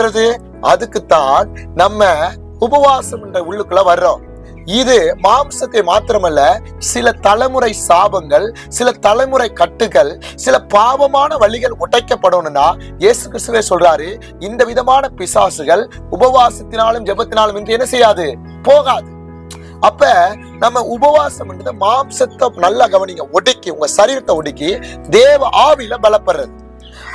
பண்றது? அதுக்குத்தான் நம்ம உபவாசம் என்ற உள்ளுக்குள்ள வர்றோம். இது மாம்சத்தை மாத்திரமல்ல, சில தலைமுறை சாபங்கள், சில தலைமுறை கட்டுகள், சில பாவமான வழிகள் உடைக்கப்படணும்னா இயேசு கிறிஸ்துவே சொல்றாரு, இந்த விதமான பிசாசுகள் உபவாசத்தினாலும் ஜெபத்தினாலும் என்று என்ன செய்யாது, போகாது. அப்ப நம்ம உபவாசம் மாம்சத்தை நல்லா கவனிங்க, ஒடுக்கி உங்க சரீரத்தை ஒடுக்கி தேவ ஆவியில பலப்படுறது.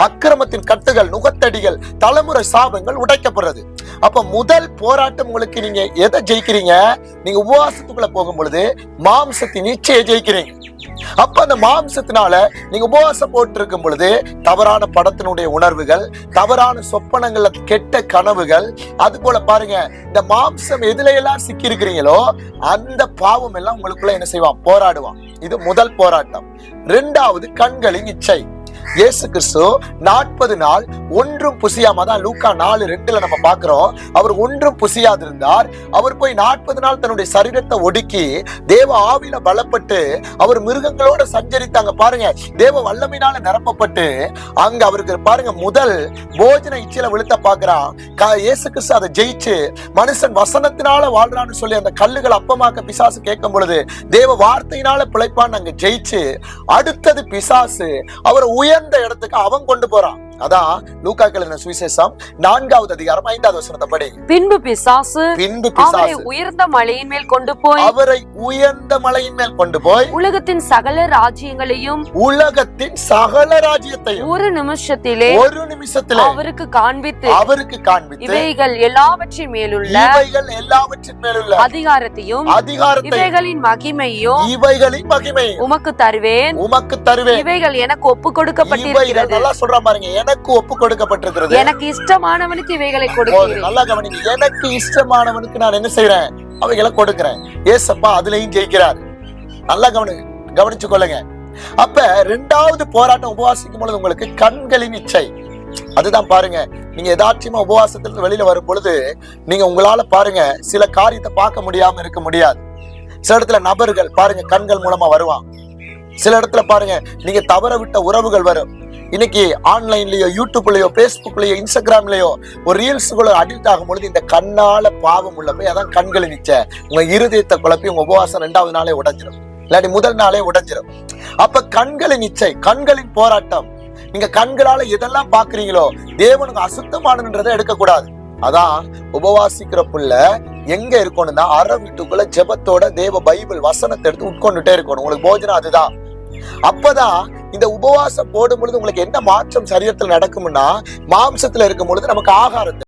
அக்கிரமத்தின் கட்டுகள், நுகத்தடிகள், தலைமுறை சாபங்கள் உடைக்கப்படுறது. அப்ப முதல் போராட்டம் உங்களுக்கு, நீங்க எதை ஜெயிக்கிறீங்க? நீங்க உபவாசத்துக்குள்ள போகும் பொழுது மாம்சத்தின் இச்சையை ஜெயிக்கிறீங்க. அப்ப அந்த மாம்சத்தினால நீங்க உபவாசம் போட்டு இருக்கும் பொழுது தவறான படத்தினுடைய உணர்வுகள், தவறான சொப்பனங்கள்ல கெட்ட கனவுகள், அது போல பாருங்க, இந்த மாம்சம் எதுல எல்லாம் சிக்கி இருக்கிறீங்களோ அந்த பாவம் எல்லாம் உங்களுக்குள்ள என்ன செய்வான், போராடுவான். இது முதல் போராட்டம். இரண்டாவது கண்களின் இச்சை. இயேசு கிறிஸ்து 40 நாள் ஒன்றும் புசியாம, தான் லூக்கா 4:2 நம்ம பாக்குறோம், அவர் ஒன்றும் புசியாதிருந்தார். அவர் போய் 40 நாள் தன்னுடைய சரீரத்தை ஒடுக்கி தேவ ஆவியில பலப்பட்டு அவர் மிருகங்களோட சஞ்சரித்தாங்க. பாருங்க, தேவ வல்லமையினால நிரப்பப்பட்டு அங்க அவருக்கு பாருங்க முதல் போஜன இச்சையில விழுத்த பாக்குறான். இயேசு கிறிஸ்து அதை ஜெயிச்சு மனுஷன் வசனத்தினால வாழ்றான்னு சொல்லி அந்த கல்லுகள் அப்பமாக்க பிசாசு கேட்கும் பொழுது தேவ வார்த்தையினால பிழைப்பான்னு அங்க ஜெயிச்சு, அடுத்தது பிசாசு அவரை உயர்ந்த இடத்துக்கு அவன் கொண்டு போறான். அதான் லூக்கா எழுதின சுவிசேஷம் 4வது அதிகாரம் 5வது வசனத்தை படி. பின்பு பிசாசு அவரை உயர்ந்த மலையின் மேல் கொண்டு போய் உலகத்தின் சகல ராஜ்யங்களையும் ஒரு நிமிஷத்திலே அவருக்கு காண்பித்து இவைகள் எல்லாவற்றின் மேலுள்ள அதிகாரத்தையும் இவைகளின் மகிமையும் உமக்கு தருவேன். இவைகள் எனக்கு ஒப்பு கொடுக்கப்பட்டிருக்கிறது. எனக்கு ஒப்பு கொடுக்கப்பட்டிருக்கிறது. எனக்கு இஷ்டமானவனுக்கு இவைகளை கொடுக்கிறேன். நல்லா கவனிங்க, எனக்கு இஷ்டமானவனுக்கு நான் என்ன செய்யறேன், அவைகளை கொடுக்கிறேன். ஏசப்பா அதுலயும் ஜெயிக்கிறார். நல்லா கவனிச்சு கொள்ளுங்க. அப்ப இரண்டாவது போராட்டம் உபவாசிக்கும் பொழுது உங்களுக்கு கண்களின் இச்சை. அதுதான் பாருங்க, நீங்க எதாச்சுமா உபவாசத்திலிருந்து வெளியில வரும் பொழுது நீங்க உங்களால பாருங்க சில காரியத்தை பார்க்க முடியாம இருக்க முடியாது. சில இடத்துல நபர்கள் பாருங்க கண்கள் மூலமா வருவாங்க. சில இடத்துல பாருங்க நீங்க தவற விட்ட உறவுகள் வரும். இன்னைக்கு ஆன்லைன்லயோ, யூடியூப்லயோ, பேஸ்புக்லயோ, இன்ஸ்டாகிராம்லயோ ஒரு ரீல்ஸுக்குள்ள அடிக்ட் ஆகும் பொழுது இந்த கண்ணால பாவம் உள்ள போய் அதான் கண்களை நிச்ச உங்க இருதயத்தை குழப்பி உங்க உபவாசம் 2வது நாளே உடைஞ்சிடும், இல்லாட்டி முதல் நாளே உடைஞ்சிடும். அப்ப கண்களின் இச்சை, கண்களின் போராட்டம். நீங்க கண்களால எதெல்லாம் பாக்குறீங்களோ தேவனுக்கு அசுத்தமானன்றதை எடுக்கக்கூடாது. அதான் உபவாசிக்கிற புள்ள எங்க இருக்கணும்னா அரை வீட்டுக்குள்ள ஜெபத்தோட தேவ பைபிள் வசனத்தை எடுத்து உட்கொண்டுட்டே இருக்கணும். உங்களுக்கு போஜனம் அதுதான். அப்பதான் இந்த உபவாசம் போடும் பொழுது உங்களுக்கு என்ன மாற்றம் சரீரத்தில் நடக்கும்னா, மாம்சத்துல இருக்கும் பொழுது நமக்கு ஆகாரத்தை